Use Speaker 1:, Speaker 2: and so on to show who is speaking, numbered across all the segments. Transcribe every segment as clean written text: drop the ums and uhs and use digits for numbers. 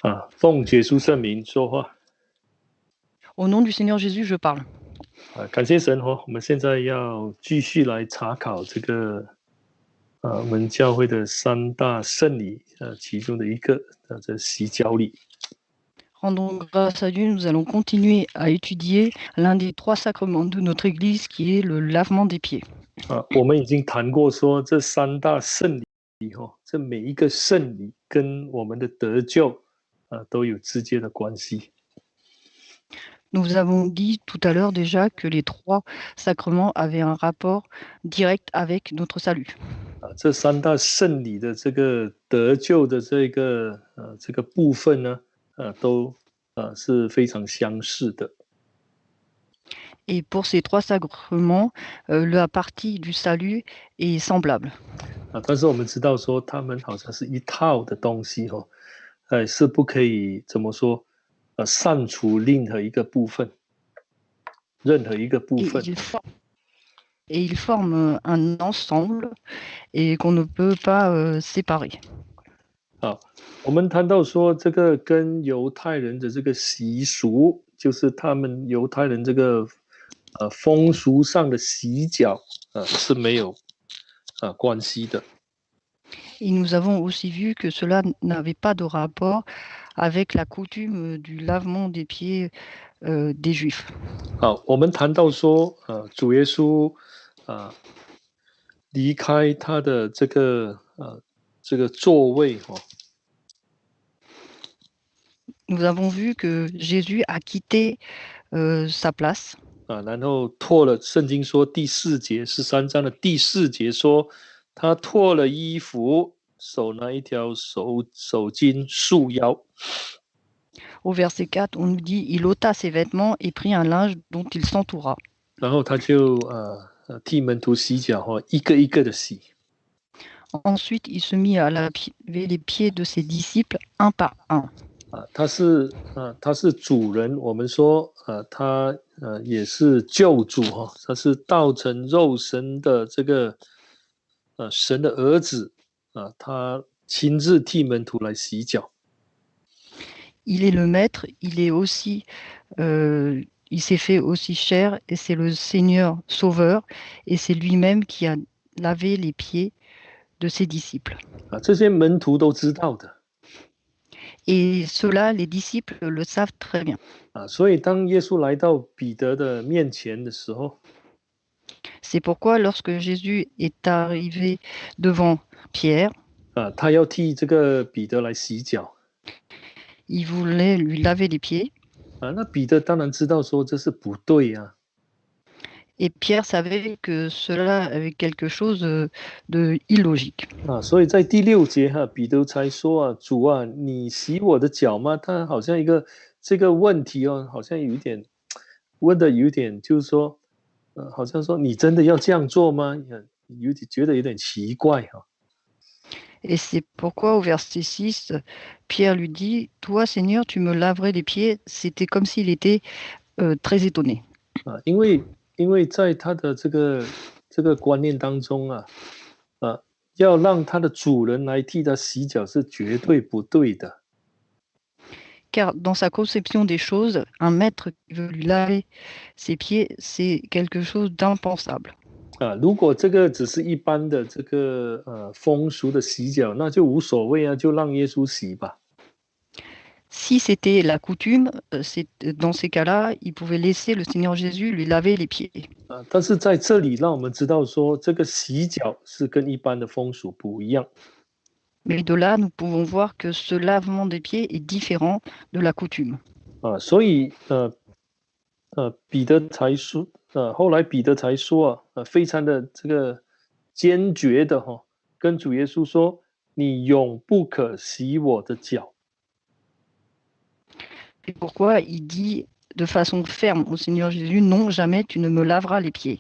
Speaker 1: 啊，奉耶稣圣名说话。
Speaker 2: Au nom du Seigneur Jésus, je parle.
Speaker 1: 啊，感谢神哦！我们现在要继续来查考这个我们教会的三大圣礼其中的一个这洗脚礼。
Speaker 2: Rendons grâce à Dieu, nous allons continuer à étudier l'un des 3 sacrements de notre Église qui est le lavement des pieds.
Speaker 1: 啊，我们已经谈过说这三大圣礼这每一个圣礼跟我们的得救都有直接的关系。
Speaker 2: Nous avons dit tout à l'heure déjà que les 3 sacrements avaient un rapport direct avec notre salut.
Speaker 1: 这三大圣礼的这个得救的这个部分呢，都是非常相似的。
Speaker 2: Et pour ces 3 sacrements, la partie du salut est semblable.
Speaker 1: 但是我们知道说，他们好像是一套的东西是不可以怎么说删除任何一个部分。
Speaker 2: Et ils forment un ensemble et qu'on ne peut pas séparer.
Speaker 1: 好，我们谈到说这个跟犹太人的这个习俗，就是他们犹太人这个风俗上的洗脚是没有关系的。
Speaker 2: Et nous avons aussi vu que cela n'avait pas de rapport avec la coutume du lavement des pieds des Juifs.
Speaker 1: 好，我们谈到说主耶稣离开他的这个座位
Speaker 2: Nous avons vu que Jésus a quitté sa place.
Speaker 1: 然后脱了，圣经说第4节13章的第4节说，他脱了衣服，手拿一条手巾束腰。
Speaker 2: Au verset 4, on nous dit, il ôta ses vêtements et prit un linge dont il s'entoura.
Speaker 1: 然后他就替门徒洗脚一个一个的洗。
Speaker 2: Ensuite, il se mit à laver les pieds de ses disciples un par un.
Speaker 1: 他是主人，我们说他也是救主他是道成肉身的这个神的儿子他亲自替门徒来洗脚。
Speaker 2: Il est le maître, il est aussi, il s'est fait aussi chair et c'est le Seigneur Sauveur et c'est lui-même qui a lavé les pieds de ses disciples.
Speaker 1: 这些门徒都知道的。
Speaker 2: Et cela, les disciples le savent très bien.
Speaker 1: 所以当耶稣来到彼得的面前的时候，
Speaker 2: C'est pourquoi lorsque Jésus est arrivé devant Pierre,
Speaker 1: 他要替这个彼得来洗脚。
Speaker 2: il voulait lui laver les pieds.
Speaker 1: 那彼得当然知道说这是不对啊。
Speaker 2: Et Pierre savait que cela avait quelque chose de illogique.
Speaker 1: 所以在第6节彼得才说主啊，你洗我的脚吗？他好像一个这个问题好像有一点问的有点就是说好像说你真的要这样做吗？有点觉得有点奇怪
Speaker 2: Et c'est pourquoi au verset 6, Pierre lui dit, « Toi, Seigneur, tu me laverais les pieds ?» C'était comme s'il était très étonné.
Speaker 1: 因为在他的这个观念当中要让他的主人来替他洗脚是绝对不对的。
Speaker 2: Car dans sa conception des choses, un maître qui veut lui laver ses pieds, c'est quelque chose d'impensable.
Speaker 1: 如果这个只是一般的这个风俗的洗脚，那就无所谓就让耶稣洗吧。
Speaker 2: Si c'était la coutume, dans ces cas-là, il pouvait laisser le Seigneur Jésus lui laver les pieds.
Speaker 1: 但是在这里让我们知道说，这个洗脚是跟一般的风俗不一样。
Speaker 2: Mais de là, nous pouvons voir que ce lavement des pieds est différent de la coutume.
Speaker 1: 所以彼得才说后来彼得才说非常的这个坚决的跟主耶稣说，你永不可洗我的脚。
Speaker 2: Et pourquoi il dit de façon ferme au Seigneur Jésus, non, jamais tu ne me laveras les pieds.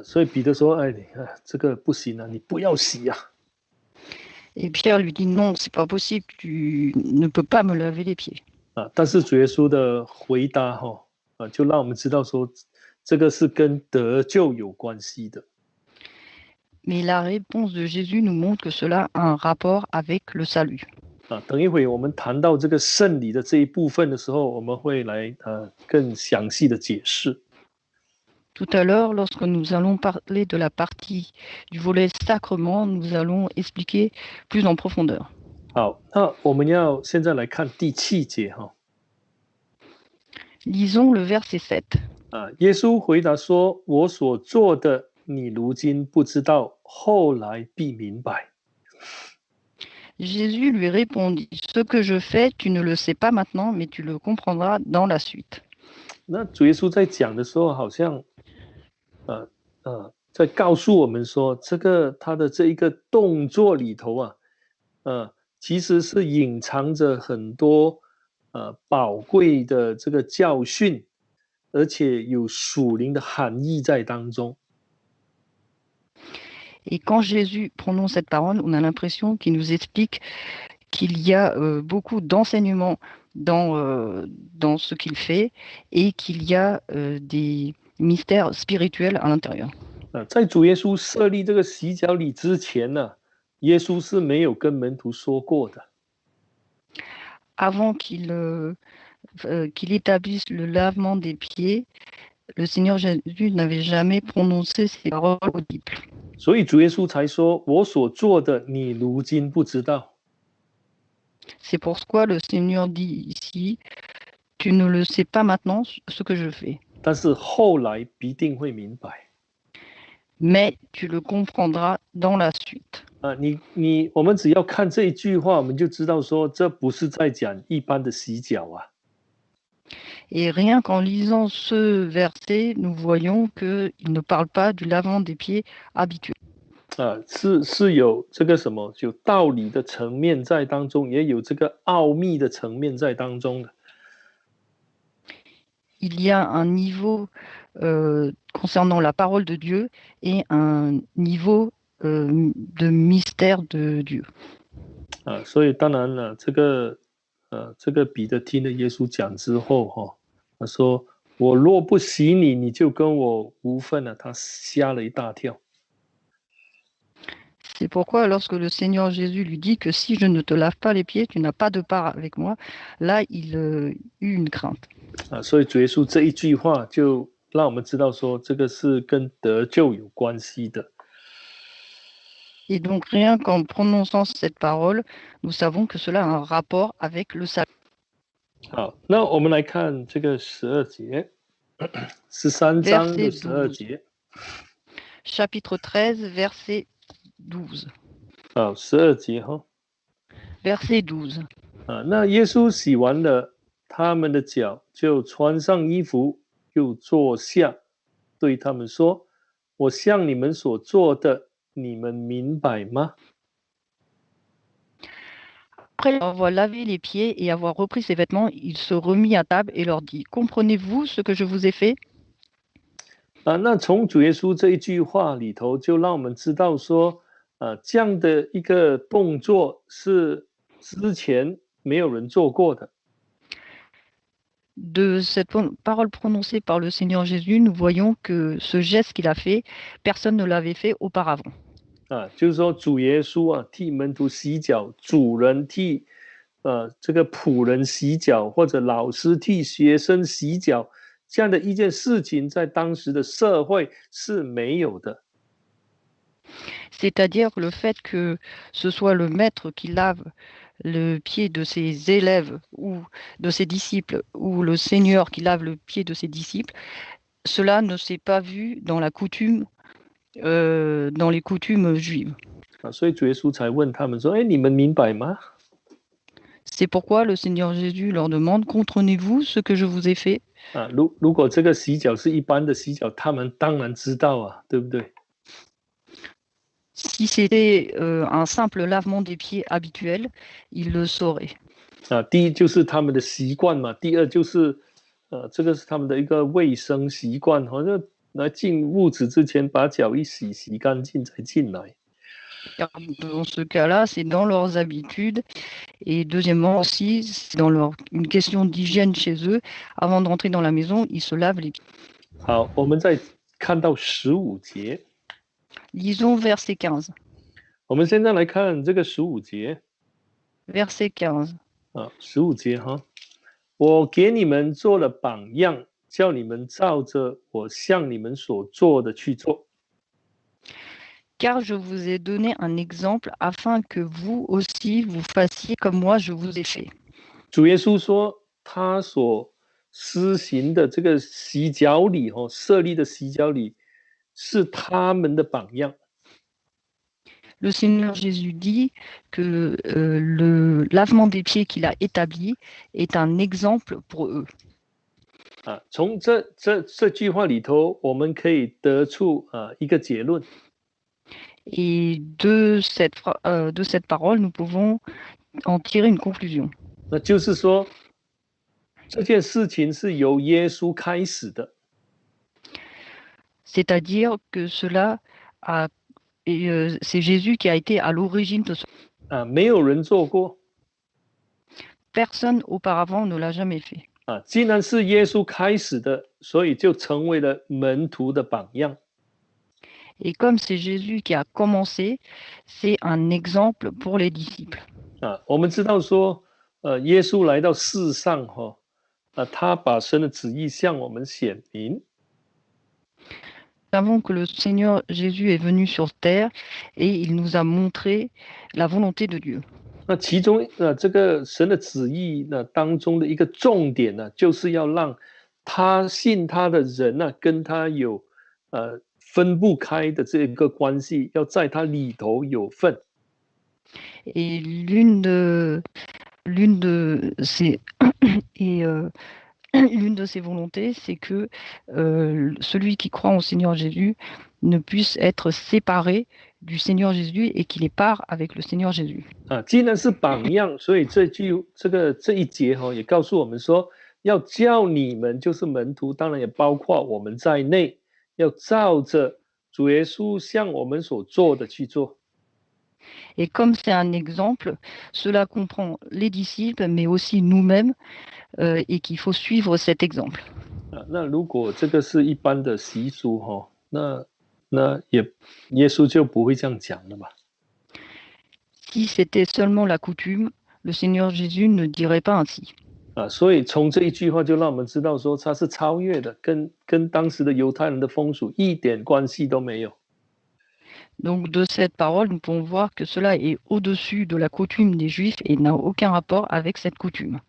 Speaker 1: 所以彼得说，这个不行你不要洗
Speaker 2: Et Pierre lui dit, non, c'est pas possible, tu ne peux pas me laver les pieds.
Speaker 1: 但是主耶稣的回答就让我们知道说，这个是跟得救有关系的。
Speaker 2: Mais la réponse de Jésus nous montre que cela a un rapport avec le salut.
Speaker 1: 等一会我们谈到这个圣礼的这一部分的时候，我们会来更详细的解释。
Speaker 2: Tout à l'heure, lorsque nous allons parler de la partie du volet sacrement, nous allons expliquer plus en profondeur.
Speaker 1: 好，那我们要现在来看第7节哈。
Speaker 2: Lisons le verset 7.
Speaker 1: 耶稣回答说：“我所做的，你如今不知道，后来必明白。”
Speaker 2: Jésus lui répondit, ce que je fais, tu ne le sais pas maintenant, mais tu le comprendras dans la suite.
Speaker 1: 那主耶稣在讲的时候，好像在告诉我们说，这个他的这一个动作里头其实是隐藏着很多宝贵的这个教训，而且有属灵的含义在当中。
Speaker 2: Et quand Jésus prononce cette parole, on a l'impression qu'il nous explique qu'il y a beaucoup d'enseignements dans ce qu'il fait et qu'il y a des mystères spirituels à l'intérieur.
Speaker 1: 在主耶稣设立这个洗脚礼之前呢，耶稣是没有跟门徒说过的。
Speaker 2: Avant qu'il établisse le lavement des pieds, le Seigneur Jésus n'avait jamais prononcé ces paroles audibles.
Speaker 1: 所以主耶稣才说：“我所做的，你如今不知道。”
Speaker 2: C'est pourquoi le Seigneur dit ici, tu ne le sais pas maintenant ce que je fais.
Speaker 1: 但是后来必定会明白。
Speaker 2: Mais tu le comprendras dans la suite.
Speaker 1: 我们只要看这一句话，我们就知道说，这不是在讲一般的洗脚啊。
Speaker 2: Et rien qu'en lisant ce verset, nous voyons qu'il ne parle pas du lavement des pieds habituel.
Speaker 1: 是有这个什么，有道理的层面在当中，也有这个奥秘的层面在当中的。
Speaker 2: Il y a un niveau concernant la parole de Dieu et un niveau de mystère de Dieu.
Speaker 1: 所以当然了，这个彼得听了耶稣讲之后，他说：“我若不洗你，你就跟我无份了。”他吓了一大跳。
Speaker 2: C'est pourquoi lorsque le Seigneur Jésus lui dit que si je ne te lave pas les pieds, tu n'as pas de part avec moi, là, il eut une crainte.
Speaker 1: 所以主耶稣这一句话就让我们知道说，这个是跟得救有关系的。
Speaker 2: Et donc, rien qu'en prononçant cette parole, nous savons que cela a un rapport avec le salut.
Speaker 1: 好，那我们来看这个12节，13章的12节。
Speaker 2: Chapitre 13, verset 12.
Speaker 1: 好，12节哈。
Speaker 2: Verset 12.
Speaker 1: 那耶稣洗完了他们的脚，就穿上衣服，又坐下，对他们说：“我向你们所做的，你们明白吗？”
Speaker 2: Après avoir lavé les pieds et avoir repris ses vêtements, il se remit à table et leur dit, comprenez-vous ce que je vous ai fait?
Speaker 1: 那从主耶稣这一句话里头，就让我们知道说，这样的一个动作是之前没有人做过的。
Speaker 2: De cette parole prononcée par le Seigneur Jésus, nous voyons que ce geste qu'il a fait, personne ne l'avait fait auparavant.
Speaker 1: 就是说主耶稣替门徒洗脚，主人替这个仆人洗脚，或者老师替学生洗脚，这样的一件事情，在当时的社会是没有的。
Speaker 2: C'est-à-dire le fait que ce soit le maître qui lave le pied de ses élèves ou de ses disciples, ou le Seigneur qui lave le pied de ses disciples, cela ne s'est pas vu dans la coutume, dans les coutumes juives.
Speaker 1: 所以主耶稣才问他们说：“哎，你们明白吗？”
Speaker 2: C'est pourquoi le Seigneur Jésus leur demande, comprenez-vous ce que je vous ai fait?
Speaker 1: 如果这个洗脚是一般的洗脚，他们当然知道啊，对不对？
Speaker 2: Si c'était un simple lavement des pieds habituel, ils le sauraient.
Speaker 1: 第一就是他们的习惯嘛，第二就是这个是他们的一个卫生习惯，好像来进屋子之前把脚一洗，洗干净才进来。
Speaker 2: Dans ce cas-là, c'est dans leurs habitudes. Et deuxièmement aussi, c'est dans une question d'hygiène chez eux. Avant de rentrer dans la maison, ils se lavent les pieds.
Speaker 1: 好，我们再看到15节。
Speaker 2: Lisons verset 15.
Speaker 1: 我们现在来看这个15节
Speaker 2: Verset 15.
Speaker 1: 啊，15节哈，我给你们做了榜样，叫你们照着我向你们所做的去做。
Speaker 2: Car je vous ai donné un exemple afin que vous aussi vous fassiez comme moi je vous ai fait.
Speaker 1: 主耶稣说，他所施行的这个洗脚礼设立的洗脚礼是他们的榜样。
Speaker 2: Le Seigneur Jésus dit que le lavement des pieds qu'il a établi est un exemple pour eux.
Speaker 1: 啊，从这句话里头，我们可以得出一个结论。
Speaker 2: Et de cette parole, nous pouvons en tirer une conclusion.
Speaker 1: 那就是说，这件事情是由耶稣开始的。
Speaker 2: C'est-à-dire que c'est Jésus qui a été à l'origine de cela.
Speaker 1: 没有人做过。
Speaker 2: Personne auparavant ne l'a jamais fait.
Speaker 1: 既然是耶稣开始的，所以就成为了门徒的榜样。
Speaker 2: Et comme c'est Jésus qui a commencé, c'est un exemple pour les disciples.
Speaker 1: 我们知道说，耶稣来到世上他把神的旨意向我们显明。
Speaker 2: Nous savons que le Seigneur Jésus est venu sur terre et il nous a montré la volonté de Dieu.
Speaker 1: 那其中这个神的旨意当中的一个重点呢，就是要让他信他的人跟他有分不开的这个关系，要在他里头有份。
Speaker 2: Et l'une de ces et l'une de ses volontés, c'est que celui qui croit en Seigneur Jésus ne puisse être séparé du Seigneur Jésus et qu'il ait part avec le Seigneur Jésus.
Speaker 1: 既然是榜样，所以这一节也告诉我们说，要叫你们就是门徒，当然也包括我们在内，要照着主耶稣向我们所做的去做。
Speaker 2: Et comme c'est un exemple, cela comprend les disciples, mais aussi nous-mêmes, et qu'il faut suivre cet exemple.
Speaker 1: 那如果这个是一般的习俗那耶稣就不会这样讲了吧？
Speaker 2: Si c'était seulement la coutume, le Seigneur Jésus ne dirait pas ainsi.
Speaker 1: 所以从这一句话就让我们知道说，他是超越的，跟当时的犹太人的风俗一点关系都没有。
Speaker 2: Donc de cette parole, nous pouvons voir que cela est au-dessus de la coutume des Juifs et n'a aucun rapport avec cette coutume.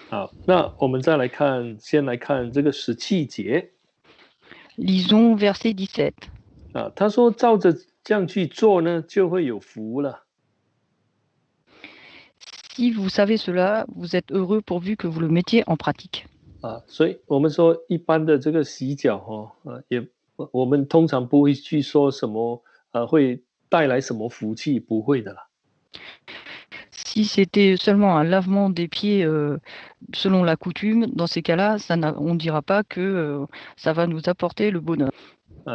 Speaker 1: 好，那我们先来看这个17节。
Speaker 2: Lisons verset 17.
Speaker 1: 他说照着这样去做呢，就会有福了。
Speaker 2: Si vous savez cela, vous êtes heureux pourvu que vous le mettiez en pratique.
Speaker 1: 所以我们说一般的这个洗脚我们通常不会去说什么会带来什么福气，不会的啦。
Speaker 2: Si c'était seulement un lavement des pieds selon la coutume, dans ces cas-là, on ne dira pas que ça va nous apporter le bonheur.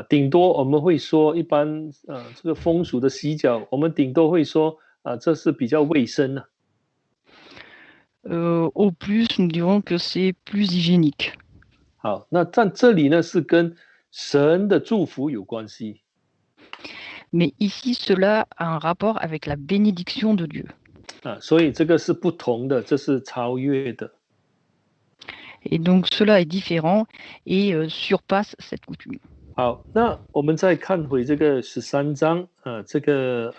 Speaker 1: 顶多我们会说一般这个风俗的洗脚，我们顶多会说这是比较卫生。
Speaker 2: Au plus, nous dirons que c'est plus hygiénique.
Speaker 1: 好，那在这里呢是跟神的祝福有关系。
Speaker 2: Mais ici, cela a un rapport avec la bénédiction de Dieu.
Speaker 1: 所以这个是不同的，这是超越的。
Speaker 2: Et donc cela est différent et surpasse cette coutume.
Speaker 1: 好，那我们再看回这个13章这个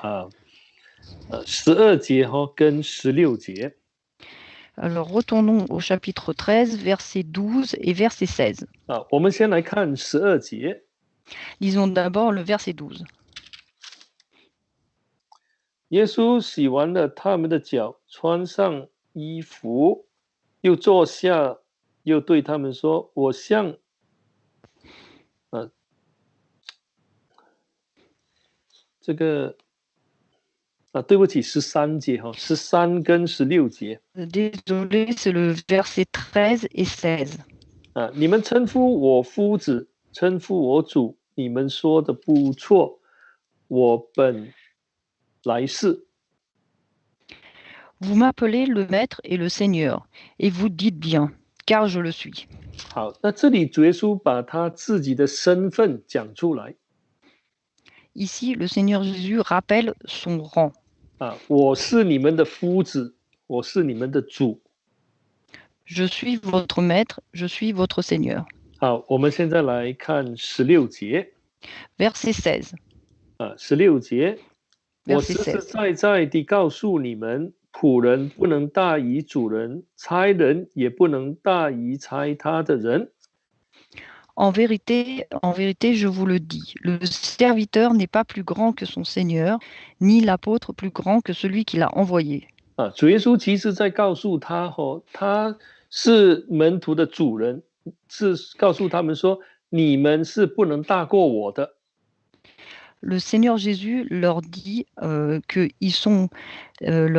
Speaker 1: 12节跟16节。
Speaker 2: Alors retournons au chapitre 13, verset 12 et verset 16.
Speaker 1: 我们先来看12节。
Speaker 2: Lisons d'abord le verset 12.
Speaker 1: 耶稣洗完了他们的脚，穿上衣服，又坐下，又对他们说：“我向这个对不起，13节13跟16节。
Speaker 2: Désolé, c'est le verset 13 et 16.
Speaker 1: 你们称呼我夫子，称呼我主，你们说的不错，我本来是。
Speaker 2: Vous m'appelez le Maître et le Seigneur, et vous dites bien, car je le suis.
Speaker 1: 好，那这里主耶稣把他自己的身份讲出来。
Speaker 2: Ici, le Seigneur Jésus rappelle son rang.
Speaker 1: 我是你们的夫子，我是你们的主。
Speaker 2: Je suis votre maître, je suis votre Seigneur.
Speaker 1: 好，我们现在来看16节。
Speaker 2: Verset 16.
Speaker 1: 16节，我
Speaker 2: Verset
Speaker 1: 实实
Speaker 2: 16.
Speaker 1: 在在地告诉你们，仆人不能大于主人，差人也不能大于差他的人。
Speaker 2: En vérité, je vous le dis, le serviteur n'est pas plus grand que son Seigneur, ni l'apôtre plus grand que celui qui l'a envoyé.
Speaker 1: 主耶稣其实在告诉他是门徒的主人，是告诉他们说，你们是不能大过我的。
Speaker 2: Le Seigneur Jésus leur dit qu'ils sont il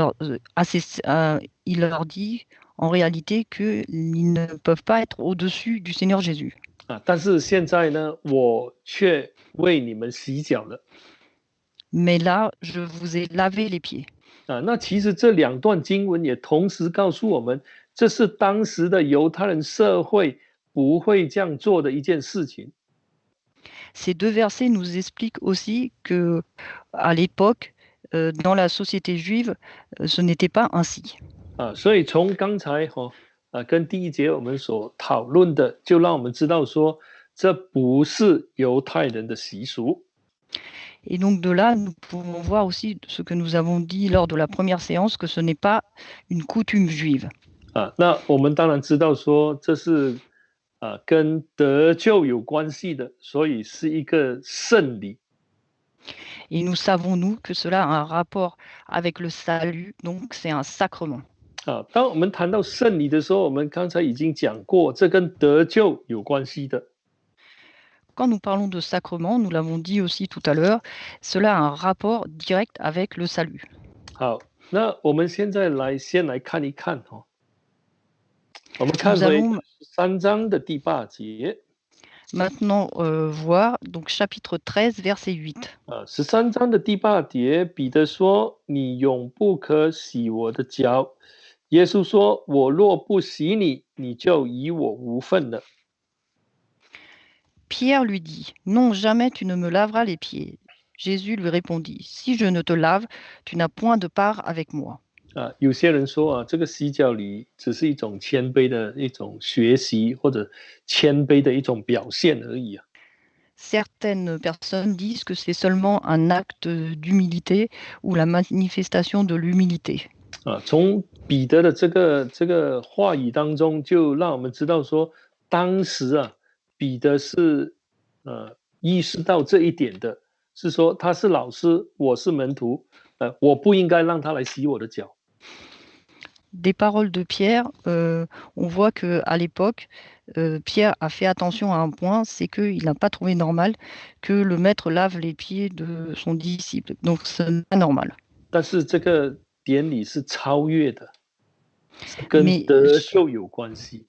Speaker 2: leur dit en réalité qu'ils ne peuvent pas être au-dessus du Seigneur Jésus.
Speaker 1: 但是现在呢，我却为你们洗脚了。
Speaker 2: Mais là, je vous ai lavé les pieds.
Speaker 1: 那其实这两段经文也同时告诉我们，这是当时的犹太人社会不会这样做的一件事情。
Speaker 2: Ces deux versets nous expliquent aussi que, à l'époque, dans la société juive, ce n'était pas ainsi.
Speaker 1: 所以从刚才跟第一节我们所讨论的，就让我们知道说，这不是犹太人的习俗。
Speaker 2: Et donc de là, nous pouvons voir aussi ce que nous avons dit lors de la première séance, que ce n'est pas une coutume juive.
Speaker 1: 那我们当然知道说，这是跟得救有关系的，所以是一个圣礼。
Speaker 2: Et nous savons, nous, que cela a un rapport avec le salut, donc c'est un sacrement.
Speaker 1: 当我们谈到圣礼的时候，我们刚才已经讲过，这跟得救有关系的。
Speaker 2: Quand nous parlons de sacrement, nous l'avons dit aussi tout à l'heure, cela a un rapport direct avec le salut.
Speaker 1: 好，那我们现在先来看一看我们看回13章的第8节。
Speaker 2: Maintenant, voir donc chapitre 13, verset 8.
Speaker 1: 13章的第8节，彼得说：“你永不可洗我的脚。”耶稣说：“我若不洗你，你就与我无份了。”
Speaker 2: Pierre lui dit, « Non, jamais tu ne me laveras les pieds. » Jésus lui répondit, « Si je ne te lave, tu n'as point de part avec moi. »
Speaker 1: 有些人说这个洗脚礼只是一种谦卑的一种学习，或者谦卑的一种表现而已。
Speaker 2: Certaines personnes disent que c'est seulement un acte d'humilité ou la manifestation de l'humilité.
Speaker 1: 从彼得的这个话语当中，就让我们知道说，当时彼得是意識到这一点的，是说他是老师，我是门徒，我不应该让他来洗我的脚。
Speaker 2: Des paroles de Pierre, on voit qu'à l'époque, Pierre a fait attention à un point, c'est qu'il n'a pas trouvé normal que le maître lave les pieds de son disciple. Donc, ce n'est pas normal.
Speaker 1: 但是这个典礼是超越的，是跟得救有关系。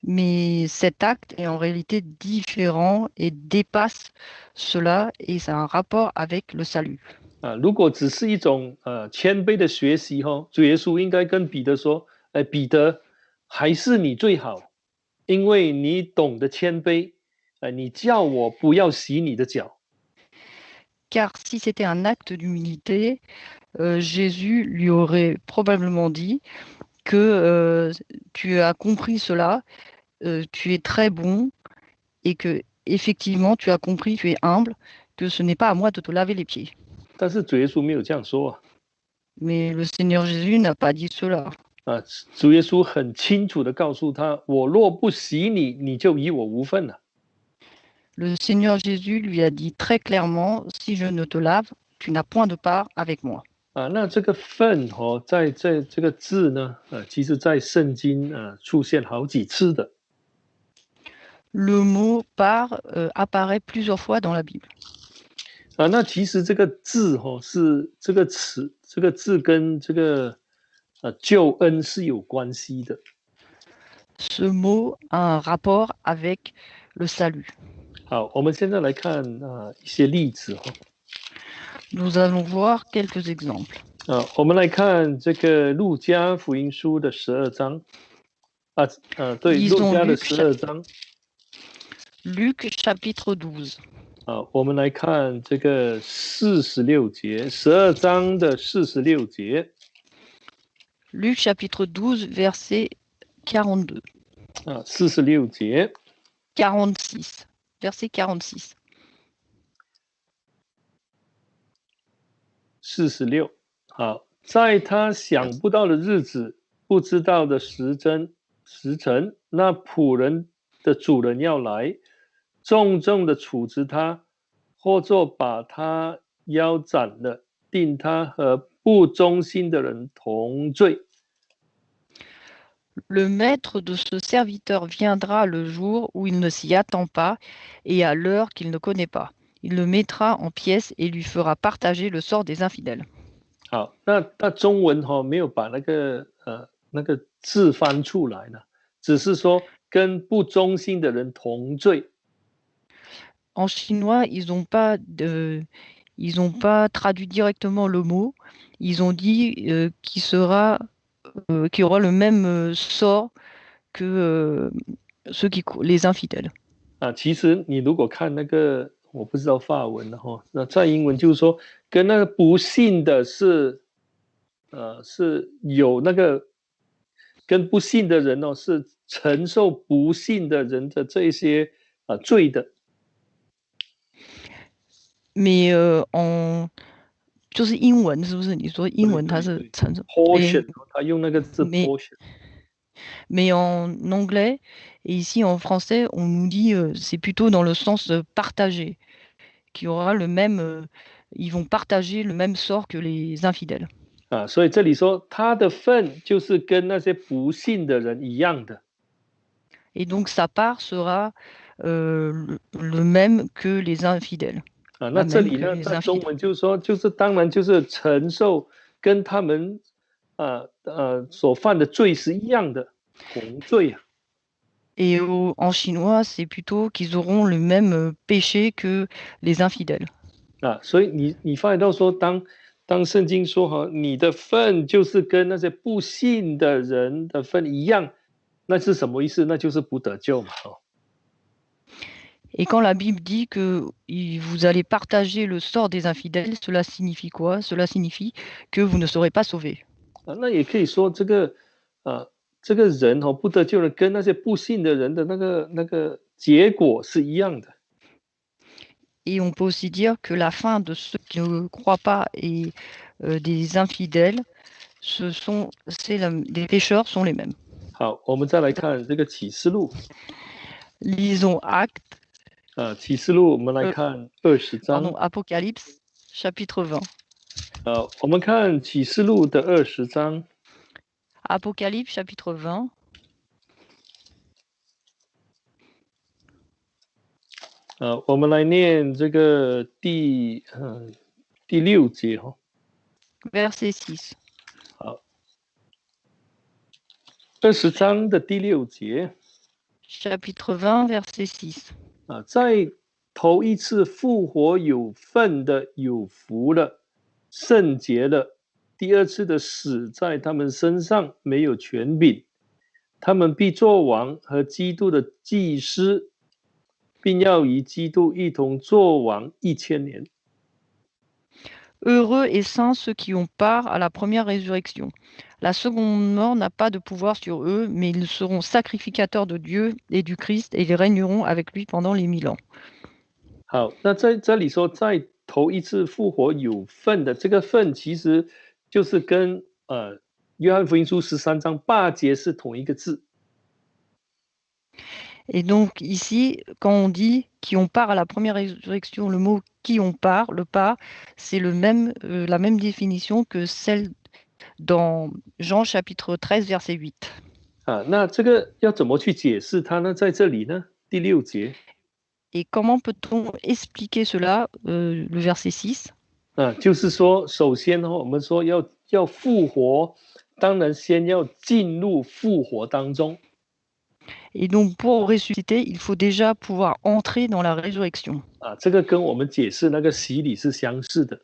Speaker 2: Mais cet acte est en réalité différent et dépasse cela, et ça a un rapport avec le salut.
Speaker 1: 如果只是一种谦卑的学习主耶稣应该跟彼得说：“彼得，还是你最好，因为你懂得谦卑，你叫我不要洗你的脚。”
Speaker 2: Car si c'était un acte d'humilité, Jésus lui aurait probablement dit que tu as compris cela, tu es très bon et que effectivement tu as compris, tu es humble, que ce n'est pas à moi de te laver les pieds.
Speaker 1: 但是主耶稣没有这样说
Speaker 2: Mais le Seigneur Jésus n'a pas dit cela.
Speaker 1: 主耶稣很清楚的告诉他：“我若不洗你，你就与我无份了。”
Speaker 2: Le Seigneur Jésus lui a dit très clairement, si je ne te lave, tu n'as point de part avec moi.
Speaker 1: 那这个份在这个字呢，其实在圣经出现好几次的。
Speaker 2: Le mot part apparaît plusieurs fois dans la Bible.
Speaker 1: 那其实这个字是这个词，这个字跟这个救恩是有关系的。
Speaker 2: Ce mot a un rapport avec le salut.
Speaker 1: 好，我们现在来看一些例子
Speaker 2: Nous allons voir quelques exemples.
Speaker 1: 我们来看这个路加福音书的12章。对，路加的12章。
Speaker 2: Luc chapitre 12.
Speaker 1: 好，我们来看这个46节，12章的46节。
Speaker 2: Luc chapitre 12, verset 42.
Speaker 1: 46节。
Speaker 2: 46. Verset 46.
Speaker 1: 46。好，在他想不到的日子，不知道的时辰，那仆人的主人要来，重重的处置他，或者把他腰斩了，定他和不忠心的人同罪。
Speaker 2: Le maître de ce serviteur viendra le jour où il ne s'y attend pas et à l'heure qu'il ne connaît pas. Il le mettra en pièces et lui fera partager le sort des infidèles.
Speaker 1: 好，那中文没有把那个字翻出来呢，只是说跟不忠心的人同罪。
Speaker 2: En chinois, ils n'ont pas traduit directement le mot. Ils ont dit qu'il aura le même sort que les infidèles.
Speaker 1: 其实你如果看那个，我不知道法文的那在英文就是说，跟那个不信的是有那个跟不信的人是承受不信的人的这些罪的。
Speaker 2: Mais就是英文是不是？你说英文它是承受
Speaker 1: portion， 他用那个字 portion。Mais
Speaker 2: en anglais et ici en français, on nous dit c'est plutôt dans le sens partagé, qu'il y aura ils vont partager le même sort que les infidèles.
Speaker 1: 所以这里说他的份就是跟那些不信的人一样的。
Speaker 2: Et donc sa part sera le même que les infidèles.
Speaker 1: 那这里呢，在中文就是说，就是当然就是承受跟他们所犯的罪是一样的，同罪啊。
Speaker 2: Et en chinois, c'est plutôt qu'ils auront le même péché que les infidèles.
Speaker 1: 所以你发现到说，当圣经说你的份就是跟那些不信的人的份一样，那是什么意思？那就是不得救嘛。
Speaker 2: Et quand la Bible dit que vous allez partager le sort des infidèles, cela signifie quoi? Cela signifie que vous ne serez pas sauvés.
Speaker 1: 那也可以说这个人不得救的，跟那些不信的人的那个结果是一样的。
Speaker 2: Et on peut aussi dire que la fin de ceux qui ne croient pas et des infidèles, les pécheurs sont les mêmes.
Speaker 1: 好，我们再来看这个启示录。
Speaker 2: Lisons Actes.
Speaker 1: 启示录我们来看20章。
Speaker 2: Pardon, Apocalypse, chapitre 20.
Speaker 1: 我们看启示录的20章。
Speaker 2: Apocalypse, chapitre 20.
Speaker 1: 我们来念这个第6节
Speaker 2: Verset 6.
Speaker 1: 好，20章的第6节。
Speaker 2: Chapitre 20, verset 6.
Speaker 1: 在头一次复活有份的有福了，圣洁了。第二次的死在他们身上没有权柄，他们必作王和基督的祭司，并要与基督一同作王1000年。
Speaker 2: Heureux et saints ceux qui ont part à la première résurrection. La seconde mort n'a pas de pouvoir sur eux, mais ils seront sacrificateurs de Dieu et du Christ, et ils régneront avec lui pendant les 1000 ans.
Speaker 1: 好，那在这里说，在头一次复活有份的，这个份其实就是跟约翰福音书13章8节是同一个字。
Speaker 2: Et donc ici, quand on dit qui ont part à la première résurrection, le mot qui ont part, le part, c'est la même définition que celle dans Jean chapitre 13, verset 8.
Speaker 1: 那这个要怎么去解释它呢？在这里呢，第6节。
Speaker 2: Et comment peut-on expliquer cela, le verset 6?
Speaker 1: 就是说，首先我们说要复活，当然先要进入复活当中。
Speaker 2: Et donc, pour ressusciter, il faut déjà pouvoir entrer dans la résurrection.
Speaker 1: 这个跟我们解释那个洗礼是相似的。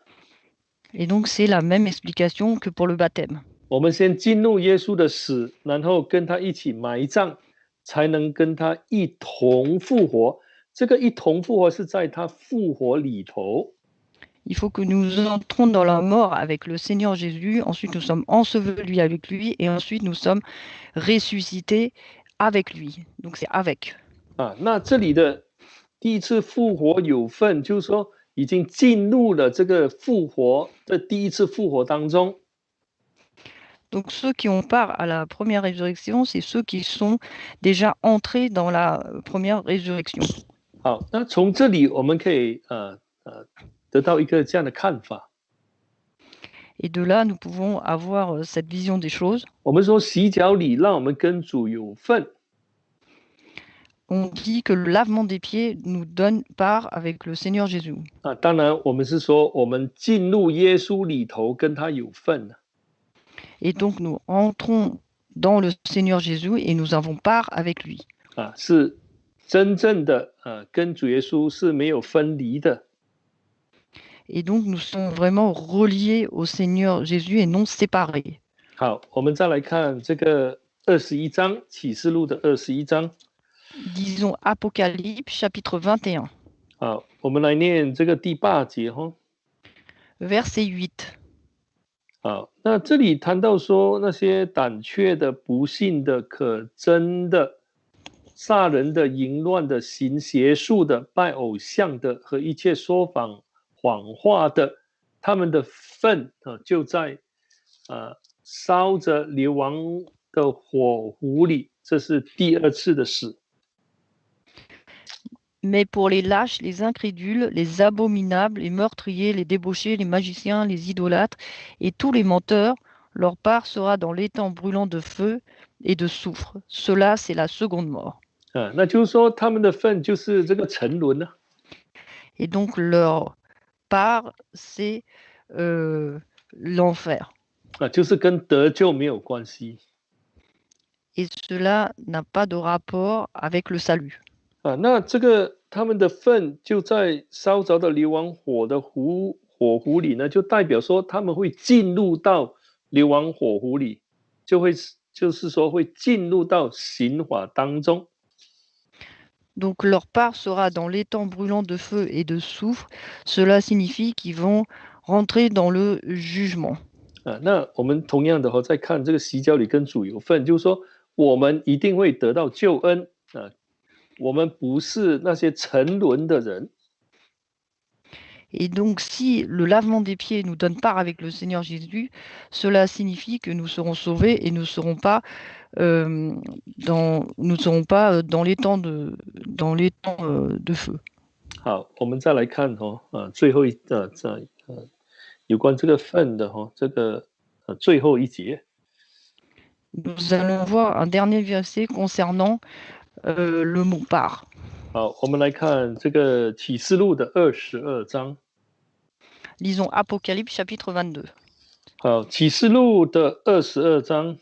Speaker 2: Et donc, c'est la même explication que pour le baptême.
Speaker 1: 我们先进入耶稣的死，然后跟他一起埋葬，才能跟他一同复活，这个一同复活是在他复活里头。
Speaker 2: Il faut que nous entrons dans la mort avec le Seigneur Jésus, ensuite nous sommes ensevelis avec lui, et ensuite nous sommes ressuscités avec lui. Donc c'est avec.
Speaker 1: 啊，那这里的第一次复活有份，就是说已经进入了这个复活的第一次复活当中。
Speaker 2: Donc ceux qui ont part à la première résurrection, c'est ceux qui sont déjà entrés dans la première résurrection.
Speaker 1: 好，那从这里我们可以得到一个这样的看法。
Speaker 2: Et de là, nous pouvons avoir cette vision des choses.
Speaker 1: 我们说洗脚礼让我们跟主有份。
Speaker 2: On dit que le lavement des pieds nous donne part avec le Seigneur Jésus.
Speaker 1: 啊，当然我们是说我们进入耶稣里头跟他有份。
Speaker 2: Et donc nous entrons dans le Seigneur Jésus et nous avons part avec lui.
Speaker 1: 啊，是真正的跟主耶稣是没有分离的。
Speaker 2: Et donc nous sommes vraiment reliés au Seigneur Jésus et non séparés.
Speaker 1: 好，我们再来看这个21章启示录的21章。
Speaker 2: Disons Apocalypse chapitre 21.
Speaker 1: 好，我们来念这个第8节哈。
Speaker 2: Verset 8.
Speaker 1: 好，那这里谈到说那些胆怯的、不信的、可憎的、杀人的、淫乱的、行邪术的、拜偶像的和一切说谎话的，他们的份就在烧着流亡的火湖里，这是第2次的死。
Speaker 2: Mais pour les lâches, les incrédules, les abominables, les meurtriers, les débauchés, les magiciens, les idolâtres et tous les menteurs, leur part sera dans l'étang brûlant de feu et de soufre. Cela, c'est la seconde mort.
Speaker 1: 那就是说他们的份就是这个沉沦呢。
Speaker 2: Et donc leur part, c'est l'enfer.
Speaker 1: 就是跟得救没有关系。
Speaker 2: Et cela n'a pas de rapport avec le salut.
Speaker 1: 那这个他们的份就在烧着的流亡火的火湖里呢，就代表说他们会进入到流亡火湖里，就是说会进入到刑罚当中。
Speaker 2: Donc leur part sera dans l'étang brûlant de feu et de soufre. Cela signifie qu'ils vont rentrer dans le jugement.
Speaker 1: 那我们同样的在看这个洗脚礼跟主有份，就是说我们一定会得到救恩我们不是那些沉沦的人。
Speaker 2: Et donc, si le lavement des pieds nous donne part avec le Seigneur Jésus, cela signifie que nous serons sauvés et nous ne serons pas dans l'étang de feu.
Speaker 1: 好，我们再来看最后有关这个份的这个最后一节。
Speaker 2: Nous allons voir un dernier verset concernant le mot part.
Speaker 1: 好，我们来看这个启示录的22章。
Speaker 2: Lisons Apocalypse chapitre 22.
Speaker 1: 好，启示录的22章。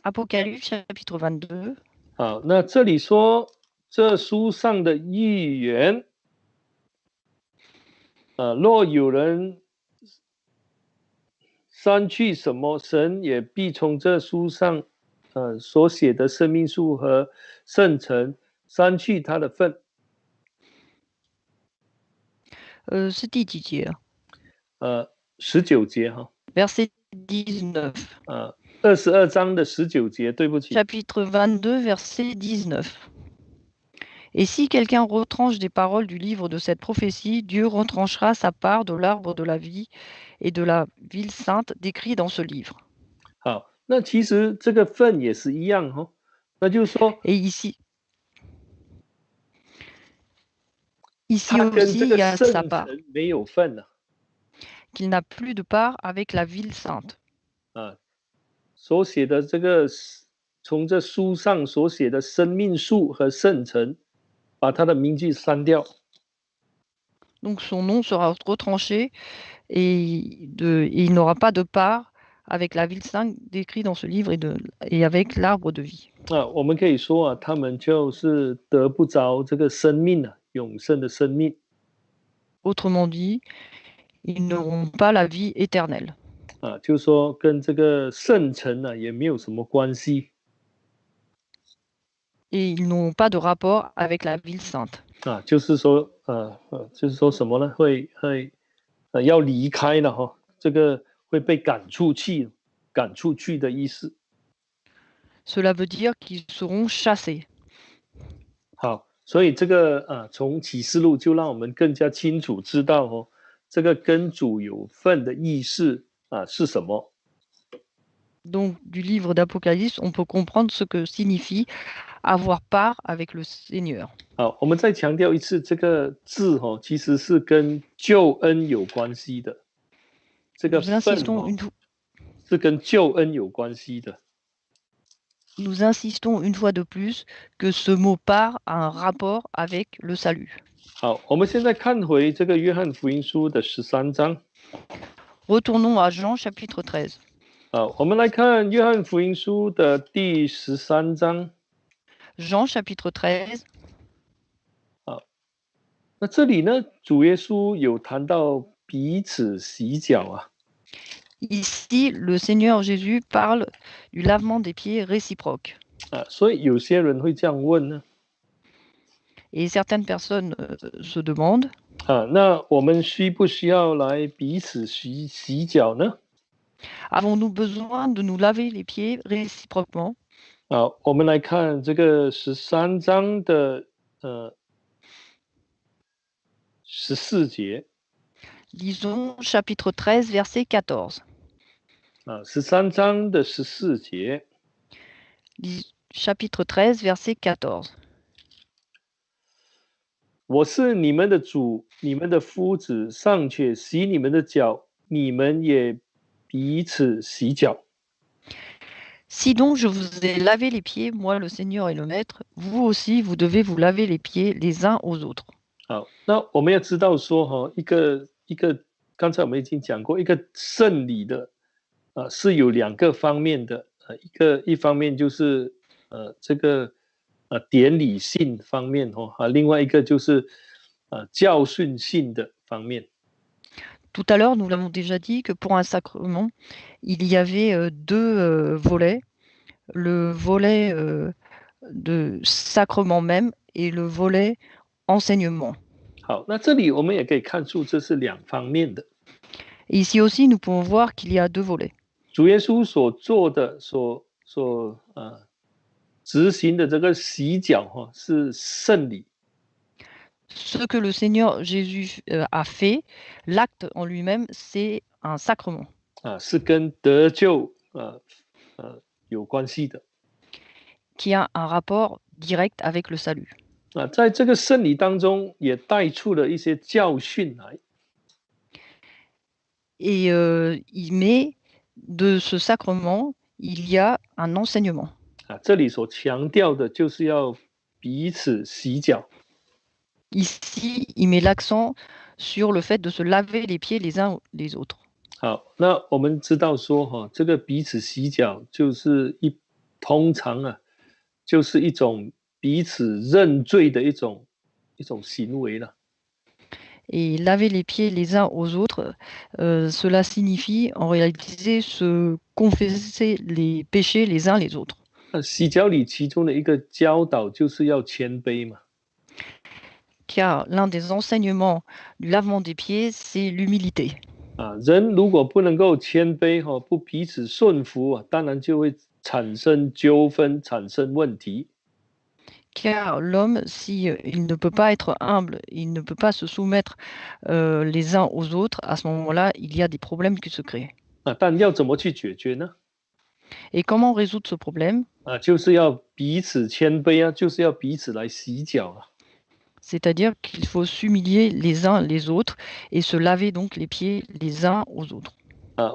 Speaker 2: Apocalypse chapitre 22.
Speaker 1: 好，那这里说这书上的预言，若有人删去什么，神也必从这书上所写的生命树和圣城删去他的份。
Speaker 2: 是第几节
Speaker 1: ？19节哈。
Speaker 2: Verset 19.
Speaker 1: 22章的19节，对不起。
Speaker 2: Chapitre 22, verset 19. Et si quelqu'un retranche des paroles du livre de cette prophétie, Dieu retranchera sa part de l'arbre de la vie et de la ville sainte décrit dans ce livre.
Speaker 1: 好，那其实这个份也是一样那就是说
Speaker 2: Et ici aussi, il y a sa part.
Speaker 1: 没有份
Speaker 2: qu'il n'a plus de part avec la ville sainte.
Speaker 1: 所写的这个从这书上所写的生命树和圣城，把他的名字删掉。
Speaker 2: Donc son nom sera retranché et il n'aura pas de part avec la ville sainte décrite dans ce livre et avec l'arbre de vie.
Speaker 1: 我们可以说他们就是得不着这个生命永生的生命。
Speaker 2: Autrement dit, ils n'auront pas la vie éternelle.
Speaker 1: 就是说跟这个圣城也没有什么关系。
Speaker 2: et ils n'ont pas de rapport avec la ville sainte.
Speaker 1: 啊，就是说就是说什么呢？要离开了哈，这个会被赶出去的意思。
Speaker 2: Cela veut dire qu'ils seront chassés.
Speaker 1: 好，所以这个从启示录就让我们更加清楚知道哦，这个跟主有份的意思是什么。
Speaker 2: Donc, du livre d'Apocalypse, on peut comprendre ce que signifie avoir part avec le Seigneur.
Speaker 1: 好，我们再强调一次，这个字其实是跟救恩有关系的。这个
Speaker 2: Nous
Speaker 1: 份
Speaker 2: insistons une,
Speaker 1: 是跟救恩有关系的。
Speaker 2: nous insistons une fois de plus que ce mot part a un rapport avec le salut.
Speaker 1: 好，我们现在看回这个约翰福音书的13章。
Speaker 2: Retournons à Jean chapitre 13.
Speaker 1: 好，我们来看约翰福音书的第13章。
Speaker 2: Jean chapitre 13.
Speaker 1: 好，那这里呢，主耶稣有谈到彼此洗脚啊。
Speaker 2: Ici, le Seigneur Jésus parle du lavement des pieds réciproque.
Speaker 1: 所以有些人会这样问呢。
Speaker 2: Et certaines personnes se demandent
Speaker 1: 那我们需不需要来彼此洗脚呢？
Speaker 2: avons-nous besoin de nous laver les pieds réciproquement?
Speaker 1: 好，我们来看这个13章的14节。
Speaker 2: Lisons chapitre 13, verset 14.
Speaker 1: 13章的14节。
Speaker 2: Chapitre 13, verset 14.
Speaker 1: 我是你们的主，你们的夫子，尚且洗你们的脚，你们也彼此洗脚。
Speaker 2: Si donc je vous ai lavé les pieds, moi le Seigneur et le Maître, vous aussi vous devez vous laver les pieds les uns aux autres.
Speaker 1: 好，那我们要知道说一个刚才我们已经讲过，一个圣礼的是有两个方面的，一方面就是这个典礼性方面另外一个就是教训性的方面。
Speaker 2: Tout à l'heure, nous l'avons déjà dit que pour un sacrement, il y avait deux volets. Le volet de sacrement même et le volet enseignement.
Speaker 1: 好，那这里我们也可以看出这是两方面的。
Speaker 2: Et ici aussi, nous pouvons voir qu'il y a deux volets.
Speaker 1: 主耶稣所做的、执行的这个洗脚是圣礼。
Speaker 2: Ce que le Seigneur Jésus a fait, l'acte en lui-même, c'est un sacrement.
Speaker 1: 是跟得救有关系的。
Speaker 2: Qui a un rapport direct avec le salut.
Speaker 1: 在这个圣礼当中，也带出了一些教训来。
Speaker 2: Et il met de ce sacrement, il y a un enseignement.
Speaker 1: 这里所强调的就是要彼此洗脚。
Speaker 2: Ici, il met l'accent sur le fait de se laver les pieds les uns les autres.
Speaker 1: 好，那我们知道说这个彼此洗脚就是通常就是一种彼此认罪的一种行为了。
Speaker 2: Et laver les pieds les uns aux autres, cela signifie en réalité se confesser les péchés les uns les autres.
Speaker 1: 洗脚礼其中的一个教导就是要谦卑嘛。
Speaker 2: Car l'un des enseignements du lavement des pieds, c'est l'humilité.
Speaker 1: 人如果不能够谦卑不彼此顺服当然就会产生纠纷，产生问题。
Speaker 2: Car l'homme, s'il ne peut pas être humble, il ne peut pas se soumettre les uns aux autres, à ce moment-là, il y a des problèmes qui se créent.
Speaker 1: 但要怎么去解决呢？
Speaker 2: Et comment résoudre ce problème?
Speaker 1: 就是要彼此谦卑就是要彼此来洗脚
Speaker 2: C'est-à-dire qu'il faut s'humilier les uns les autres et se laver donc les pieds les uns aux autres.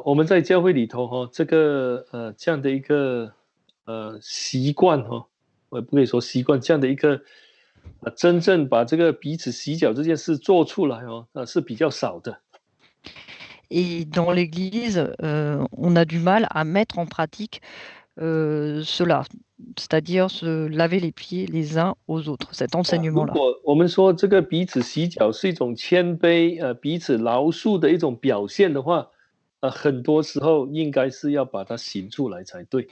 Speaker 1: 我们在教会里头这个这样的一个习惯我也不可以说习惯，这样的一个真正把这个彼此洗脚这件事做出来是比较少的。
Speaker 2: Et dans l'Église, on a du mal à mettre en pratique cela, c'est-à-dire se laver les pieds les uns aux autres, cet
Speaker 1: 如
Speaker 2: enseignement-là.
Speaker 1: 果我们说这个彼此洗脚是一种谦卑彼此饶恕的一种表现的话很多时候应该是要把它行出来才对。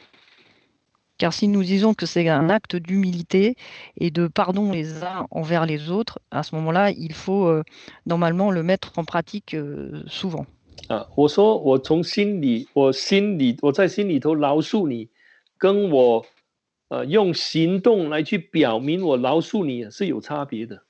Speaker 2: Car si nous disons que c'est un acte d'humilité et de pardon les uns envers les autres, à ce moment-là, il faut normalement le mettre en pratique souvent.
Speaker 1: 我说我从心里，我在心里头饶恕你，跟我用行动来去表明我饶恕你是有差别的。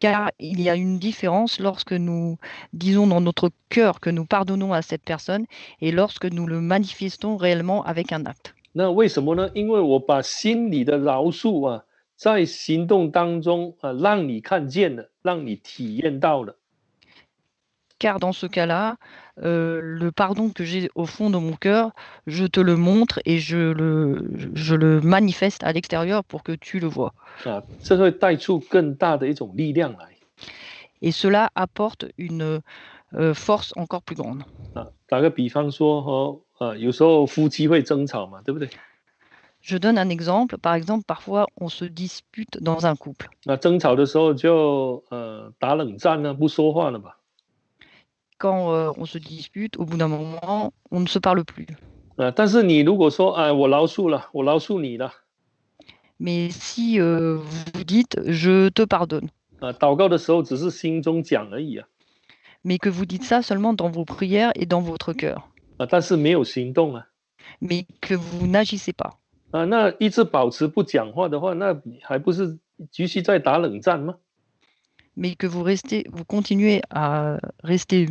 Speaker 2: Car il y a une différence lorsque nous disons dans notre cœur que nous pardonnons à cette personne et lorsque nous le manifestons réellement avec un acte.
Speaker 1: 那为什么呢？因为我把心里的饶恕在行动当中让你看见了，让你体验到了。
Speaker 2: Car dans ce cas-là, le pardon que j'ai au fond de mon cœur, je te le montre et je le manifeste à l'extérieur pour que tu le vois.
Speaker 1: 这会带出更大的一种力量来。
Speaker 2: Et cela apporte une force encore plus grande.
Speaker 1: 打个比方说有时候夫妻会争吵嘛，对不对？
Speaker 2: Je donne un exemple. Par exemple, parfois, on se dispute dans un couple.
Speaker 1: 那争吵的时候就打冷战呢，不说话了吧？
Speaker 2: Quand on se dispute, au bout d'un moment, on ne se parle plus.
Speaker 1: 但是你如果说我饶恕了，我饶恕你了，
Speaker 2: Mais si vous dites je te pardonne,
Speaker 1: 祷告的时候只是心中讲而已
Speaker 2: mais que vous dites ça seulement dans vos prières et dans votre cœur,
Speaker 1: 但是没有行动
Speaker 2: mais que vous n'agissez pas,
Speaker 1: 那一直保持不讲话的话，那还不是继续在打冷战吗？
Speaker 2: mais que vous continuez à rester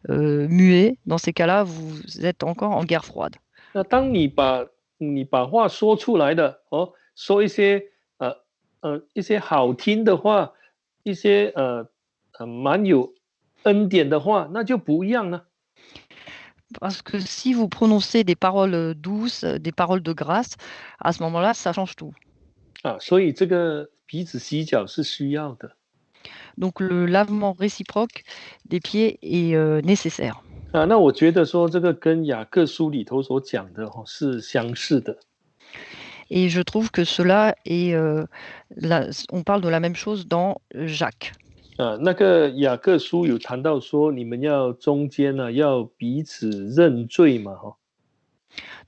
Speaker 2: muet, dans ces cas-là, vous êtes encore en guerre froide.
Speaker 1: 那当你把话说出来的说一些一些好听的话，一些蛮有恩典的话，那就不一样了。
Speaker 2: Parce que si vous prononcez des paroles douces, des paroles de grâce, à ce moment-là, ça change tout.
Speaker 1: 所以这个彼此洗脚是需要的。
Speaker 2: Donc le lavement réciproque des pieds est nécessaire.
Speaker 1: 那我觉得说这个跟雅各书里头所讲的是相似的。
Speaker 2: Et je trouve que cela est, on parle de la même chose dans Jacques.
Speaker 1: 那个雅各书有谈到说，你们要中间要彼此认罪嘛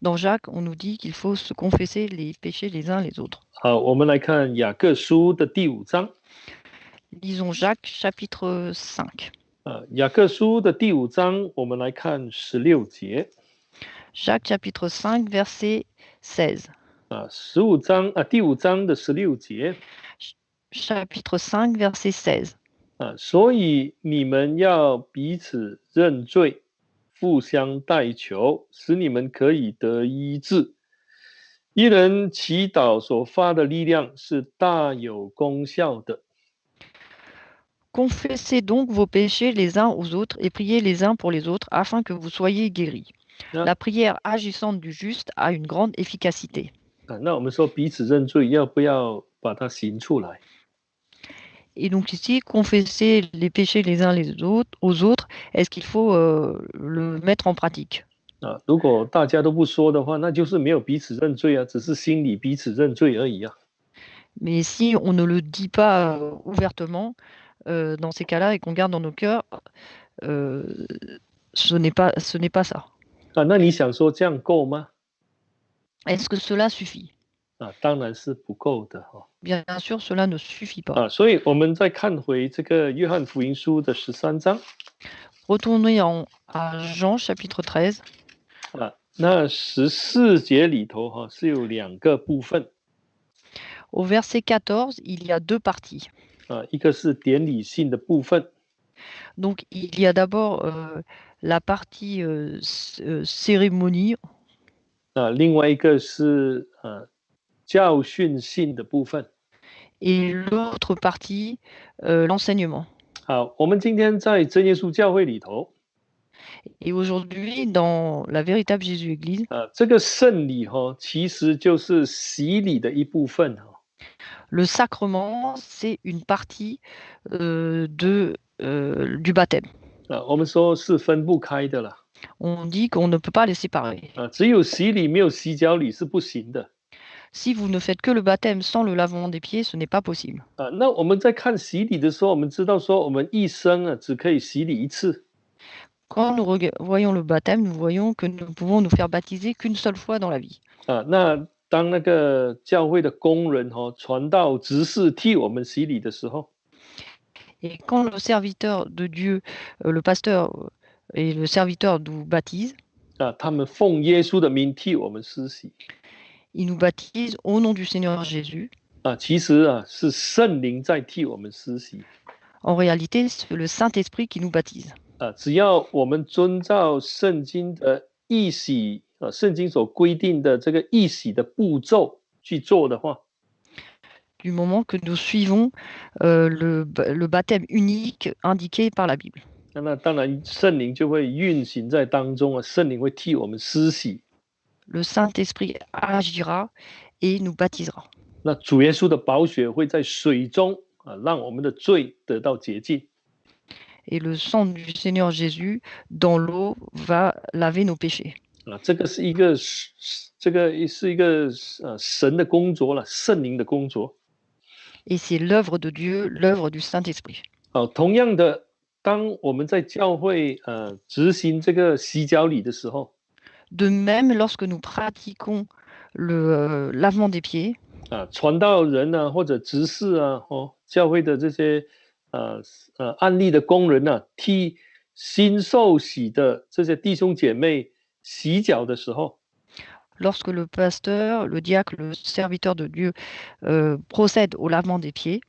Speaker 1: ，Dans
Speaker 2: Jacques, on nous dit qu'il faut se confesser les péchés les uns les autres.
Speaker 1: 好，我们来看雅各书的第5章。
Speaker 2: Lisons Jacques chapitre 5.
Speaker 1: 雅各书的第5章，我们来看16节。
Speaker 2: Jacques chapitre 5 verset 16.
Speaker 1: 15章第5章的16节。
Speaker 2: Chapitre 5 verset 16.
Speaker 1: 所以你们要彼此认罪，互相代求，使你们可以得医治。一人祈祷所发的力量是大有功效的。
Speaker 2: Confessez donc vos péchés les uns aux autres et priez les uns pour les autres afin que vous soyez guéris. La prière agissante du juste a une grande efficacité.
Speaker 1: 那我们说彼此认罪，要不要把它行出来？
Speaker 2: Et donc ici, confesser les péchés les uns aux autres, est-ce qu'il faut le mettre en pratique?
Speaker 1: 如果大家都不说的话，那就是没有彼此认罪只是心里彼此认罪而已
Speaker 2: Mais si on ne le dit pas ouvertement, dans ces cas-là, et qu'on garde dans nos cœurs, ce n'est pas ça.
Speaker 1: 那你想说这样够吗？
Speaker 2: Est-ce que cela suffit?
Speaker 1: 当然是不够的
Speaker 2: Bien sûr, cela ne suffit pas.
Speaker 1: 所以我们再看回这个约翰福音书的13章。
Speaker 2: Retournez à Jean chapitre 13.
Speaker 1: 那14节里头是有2个部分。
Speaker 2: Au verset 14, il y a 2 parties.
Speaker 1: 一个是典礼性的部分。
Speaker 2: Donc il y a d'abord la partie cérémonie.
Speaker 1: 另外一个是教训性的部分。
Speaker 2: Et l'autre partie, l'enseignement.
Speaker 1: 好，我们今天在真耶稣教会里头。
Speaker 2: Et aujourd'hui, dans la véritable Jésus Église,
Speaker 1: 这个圣礼其实就是洗礼的一部分
Speaker 2: le sacrement, c'est une partie du baptême.
Speaker 1: 我们说是分不开的啦。
Speaker 2: On dit qu'on ne peut pas les séparer.
Speaker 1: 只有洗礼没有洗脚礼是不行的。
Speaker 2: Si vous ne faites que le baptême sans le lavement des pieds, ce n'est pas possible.
Speaker 1: 那我们在看洗礼的时候，我们知道说我们一生只可以洗礼一次。
Speaker 2: Quand nous voyons le baptême, nous voyons que nous ne pouvons nous faire baptiser qu'une seule fois dans la vie.
Speaker 1: 那当那个教会的工人传道执事替我们洗礼的时候，
Speaker 2: Et quand le serviteur de Dieu, le pasteur et le serviteur nous baptisent,
Speaker 1: 他们奉耶稣的名替我们施洗，
Speaker 2: ils nous baptisent au nom du Seigneur Jésus.
Speaker 1: 其实是圣灵在替我们施洗。
Speaker 2: En réalité, c'est le Saint-Esprit qui nous baptise.
Speaker 1: 只要我们遵照圣经的义洗，圣经所规定的这个义洗的步骤去做的话，
Speaker 2: Du moment que nous suivons le baptême unique indiqué par la Bible.
Speaker 1: 那当然圣灵就会运行在当中，圣灵会替我们施洗。
Speaker 2: Le Saint-Esprit agira et nous baptisera.
Speaker 1: 那主耶稣的宝血会在水中让我们的罪得到洁净。
Speaker 2: Et le sang du Seigneur Jésus dans l'eau va laver nos péchés.
Speaker 1: 这个是一个神的工作了，圣灵的工作。
Speaker 2: Et c'est l'œuvre de Dieu, l'œuvre du Saint-Esprit.
Speaker 1: 同样的，当我们在教会执行这个洗脚礼的时候，
Speaker 2: De même, lorsque nous pratiquons le lavement des pieds,
Speaker 1: 传道人或者执事教会的这些案例的工人替新受洗的这些弟兄姐妹洗脚的时候，
Speaker 2: lorsque le pasteur, le diacre, le serviteur de Dieu procède au lavement des pieds,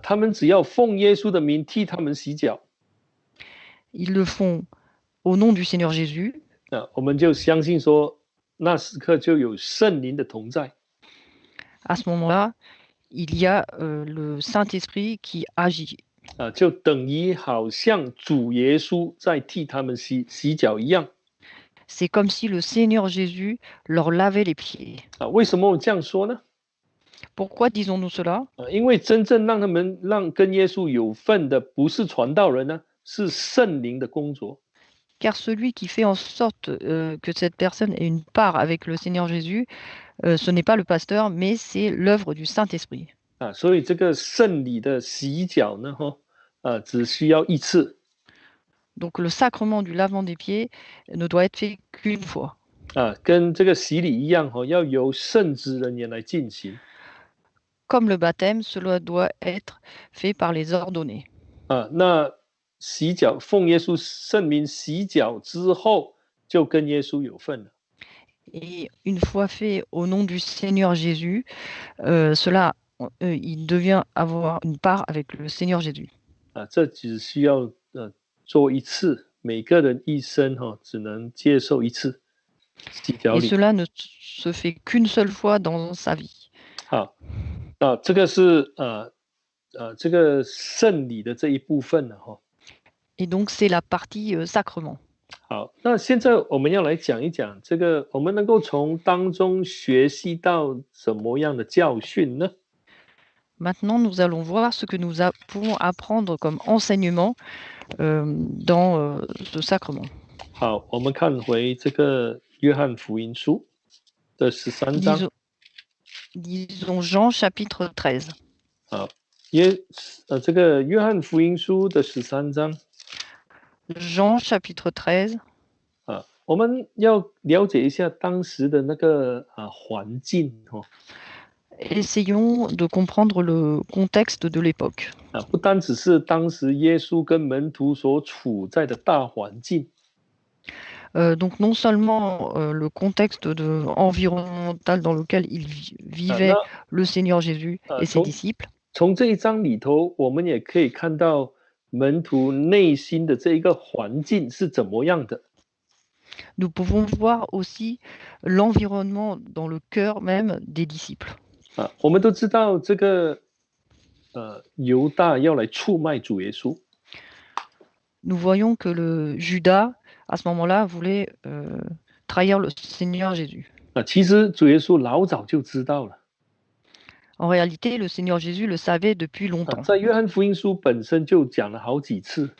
Speaker 1: 他们只要奉耶稣的名替他们洗脚，
Speaker 2: ils le font au nom du Seigneur Jésus.
Speaker 1: 我们就相信说，那时刻就有圣灵的同在。
Speaker 2: À ce moment-là, il y a le Saint-Esprit qui agit.
Speaker 1: 就等于好像主耶稣在替他们洗脚一样。
Speaker 2: C'est comme si le Seigneur Jésus leur lavait les pieds.
Speaker 1: 为什么我这样说呢？
Speaker 2: Pourquoi disons-nous cela?
Speaker 1: 因为真正让跟耶稣有份的不是传道人呢，是圣灵的工作。
Speaker 2: Car celui qui fait en sorte que cette personne ait une part avec le Seigneur Jésus, ce n'est pas le pasteur, mais c'est l'œuvre du Saint-Esprit.
Speaker 1: 所以这个圣礼的洗脚呢，只需要一次。
Speaker 2: Donc le sacrement du lavement des pieds ne doit être fait qu'une fois.
Speaker 1: 跟这个洗礼一样，要由圣职人员来进行。
Speaker 2: Comme le baptême, cela doit être fait par les ordonnés.
Speaker 1: 那洗脚奉耶稣圣名洗脚之后，就跟耶稣有份了。
Speaker 2: Et une fois fait au nom du Seigneur Jésus, il devient avoir une part avec le Seigneur Jésus.
Speaker 1: 这只需要做一次，每个人一生只能接受一次洗脚
Speaker 2: Et
Speaker 1: 礼。
Speaker 2: cela ne se fait qu'une seule fois dans sa vie.
Speaker 1: 好，这个是这个圣礼的这一部分了哈。
Speaker 2: Et donc c'est la partie sacrement.
Speaker 1: 好，那现在我们要来讲一讲这个，我们能够从当中学习到什么样的教训呢？
Speaker 2: Maintenant, nous allons voir ce que nous pouvons apprendre comme enseignement dans ce sacrement.
Speaker 1: 好，我们看回这个约翰福音书的13章。
Speaker 2: Disons Jean chapitre 13.
Speaker 1: 好，这个约翰福音书的13章。
Speaker 2: Jean chapitre 13.
Speaker 1: 我们要了解一下当时的那个环境
Speaker 2: Essayons de comprendre le contexte de l'époque.
Speaker 1: 不单只是当时耶稣跟门徒所处在的大环境。
Speaker 2: Donc non seulement le contexte environnemental dans lequel il vivait le Seigneur Jésus et ses disciples.
Speaker 1: 从这一章里头，我们也可以看到门徒内心的这一个环境是怎么样的。
Speaker 2: Nous pouvons voir aussi l'environnement dans le cœur même des disciples.
Speaker 1: 我们都知道这个犹大要来出卖主耶稣。
Speaker 2: Nous voyons que le Judas à ce moment-là voulait trahir le Seigneur Jésus.
Speaker 1: 其实主耶稣老早就知道了。
Speaker 2: En réalité, le Seigneur Jésus le savait depuis longtemps.
Speaker 1: 在约翰福音书本身就讲了好几次。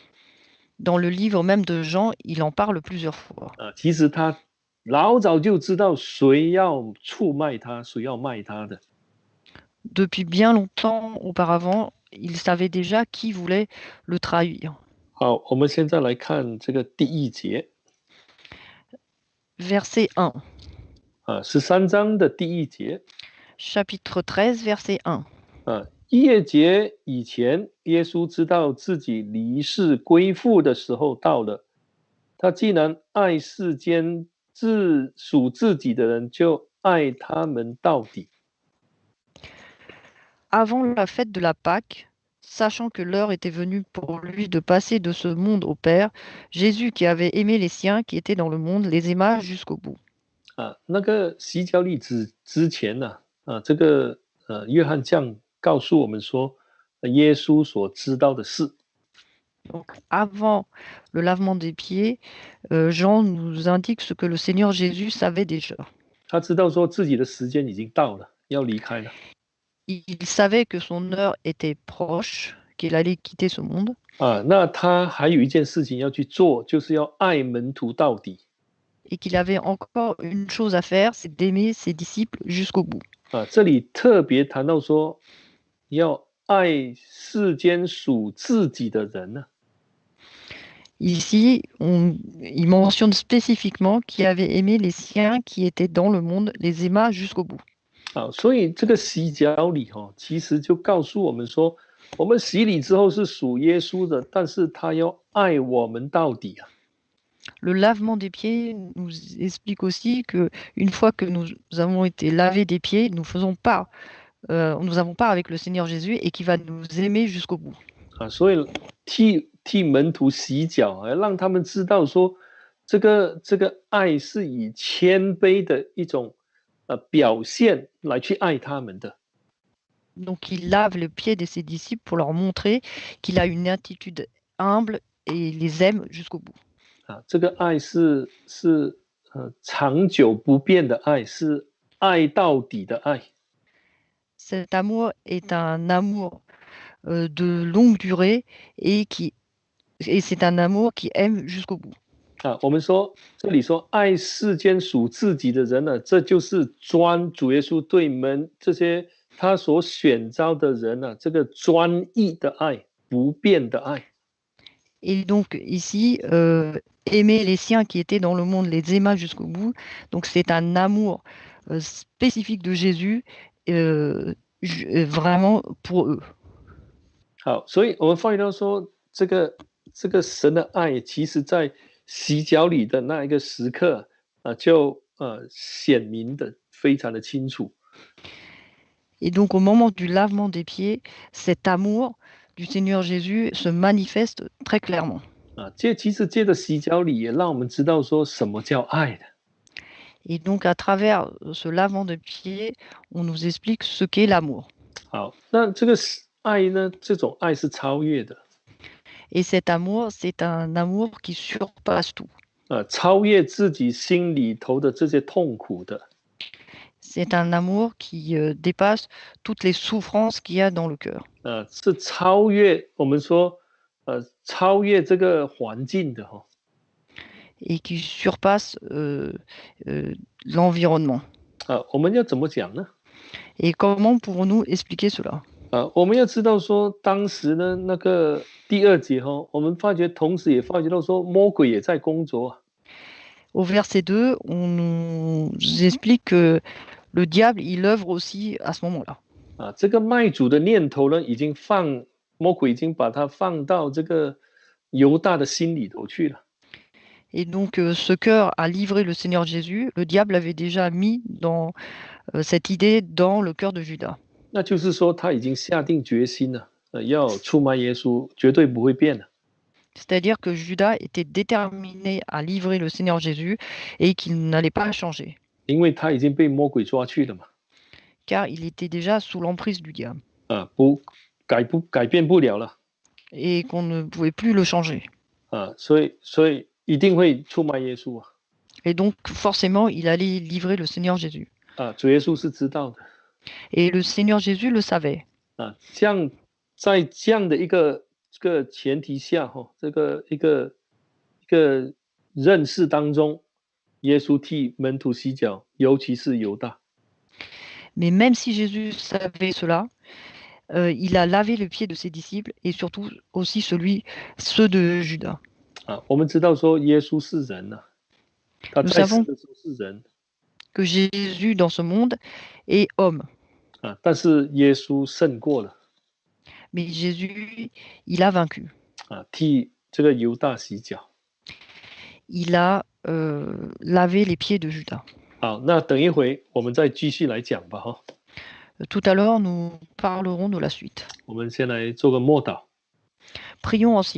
Speaker 2: Dans le livre même de Jean, il en parle plusieurs fois.
Speaker 1: 其实他老早就知道谁要出卖他，谁要卖他的。
Speaker 2: Depuis bien longtemps auparavant, il savait déjà qui voulait le trahir.
Speaker 1: 好，我们现在来看这个第1节。
Speaker 2: Verset 1.
Speaker 1: 13章的第1节
Speaker 2: chapitre 13, verset 1.
Speaker 1: 逾越节以前，耶稣知道自己离世归父的时候到了。他既然爱世间属自己的人，就爱他们到底。
Speaker 2: Avant la fête de la Pâque, sachant que l'heure était venue pour lui de passer de ce monde au Père, Jésus, qui avait aimé les siens qui étaient dans le monde, les aima jusqu'au bout.
Speaker 1: 那个洗脚礼之前呢，这个约翰这样告诉我们说，耶稣所知道的事。
Speaker 2: Donc, avant le lavement des pieds, Jean nous indique ce que le Seigneur Jésus savait déjà.
Speaker 1: 他知道说自己的时间已经到了，要离开了。
Speaker 2: Il savait que son heure était proche, qu'il allait quitter ce monde.
Speaker 1: 那他还有一件事情要去做，就是要爱门徒到底。
Speaker 2: Et qu'il avait encore une chose à faire, c'est d'aimer ses disciples jusqu'au bout.
Speaker 1: 这里特别谈到说，要爱世间属自己的人呢。
Speaker 2: Ici, il mentionne spécifiquement qu'il avait aimé les siens qui étaient dans le monde, les aima jusqu'au bout.
Speaker 1: 所以这个洗脚礼其实就告诉我们说，我们洗礼之后是属耶稣的，但是他要爱我们到底啊。
Speaker 2: Le lavement des pieds nous explique aussi que une fois que nous avons été lavés des pieds, nous avons part avec le Seigneur Jésus et qui va nous aimer jusqu'au bout.
Speaker 1: 所以替门徒洗脚，让他们知道说，这个爱是以谦卑的一种表现来去爱他们的。
Speaker 2: Donc il lave les pieds de ses disciples pour leur montrer qu'il a une attitude humble et les aime jusqu'au bout.
Speaker 1: 这个爱是长久不变的爱，是爱到底的爱。
Speaker 2: Cet amour est un amour de longue durée et c'est un amour qui aime jusqu'au bout.
Speaker 1: 我们说这里说爱世间属自己的人呢，这就是专主耶稣对这些他所选召的人呢，这个专一的爱，不变的爱。
Speaker 2: Et donc ici, aimer les siens qui étaient dans le monde, les aima jusqu'au bout. Donc c'est un amour spécifique de Jésus, vraiment pour eux.
Speaker 1: 好，所以我们发现到说，这个神的爱，其实在洗脚礼的那一个时刻就显明的非常的清楚。
Speaker 2: Et donc au moment du lavement des pieds, cet amour du Seigneur Jésus se manifeste très clairement.
Speaker 1: 其实借着洗脚礼也让我们知道说什么叫爱的。
Speaker 2: Et donc à travers ce lavement de pieds, on nous explique ce qu'est l'amour.
Speaker 1: 好，那这个爱呢，这种爱是超越的。
Speaker 2: Et cet amour, c'est un amour qui surpasse tout.
Speaker 1: 超越自己心里头的这些痛苦的。
Speaker 2: C'est un amour qui dépasse toutes les souffrances qu'il y a dans le cœur.
Speaker 1: 是超越我们说超越这个环境的
Speaker 2: Et qui surpasse l'environnement.
Speaker 1: 我们要怎么讲呢？
Speaker 2: Et comment pouvons-nous expliquer cela?
Speaker 1: 我们要知道说，当时呢，那个第2节我们发觉，同时也发觉到说，魔鬼也在工作。
Speaker 2: Au verset 2, on nous explique que le diable, il œuvre aussi à ce moment-là.
Speaker 1: 这个卖主的念头呢，魔鬼已经把它放到这个犹大的心里头去了。
Speaker 2: Et donc, ce cœur à livrer le Seigneur Jésus, le diable avait déjà mis dans cette idée dans le cœur de Judas.
Speaker 1: 那就是说，他已经下定决心了，要出卖耶稣，绝对不会变的。
Speaker 2: C'est-à-dire que Judas était déterminé à livrer le Seigneur Jésus et qu'il n'allait pas changer.
Speaker 1: 因为他已经被魔鬼抓去了嘛。
Speaker 2: Car il était déjà sous l'emprise du diable.
Speaker 1: 改变不了了。
Speaker 2: Et qu'on ne pouvait plus le changer.
Speaker 1: 所以一定会出卖耶稣啊。
Speaker 2: Et donc, forcément, il allait livrer le Seigneur Jésus.
Speaker 1: 主耶稣是知道的。
Speaker 2: Et le Seigneur Jésus le savait.
Speaker 1: 在这样的一个前提下这个一个认识当中，耶稣替门徒洗脚，尤其是犹大。
Speaker 2: Mais même si Jésus savait cela, il a lavé le pied de ses disciples et surtout aussi ceux de Judas.
Speaker 1: 我们知道说耶稣是人他在世的时候是人。
Speaker 2: que Jésus dans ce monde est homme.
Speaker 1: 啊，但是耶稣胜过了
Speaker 2: Mais Jésus, il a vaincu.
Speaker 1: 啊，替这个犹大洗脚。
Speaker 2: Il a lavé les pieds de Judas.
Speaker 1: 好，那等一回我们再继续来讲吧，哈。
Speaker 2: Tout à l'heure, nous parlerons de la suite.
Speaker 1: 我们先来做个默祷。
Speaker 2: Prions en silence.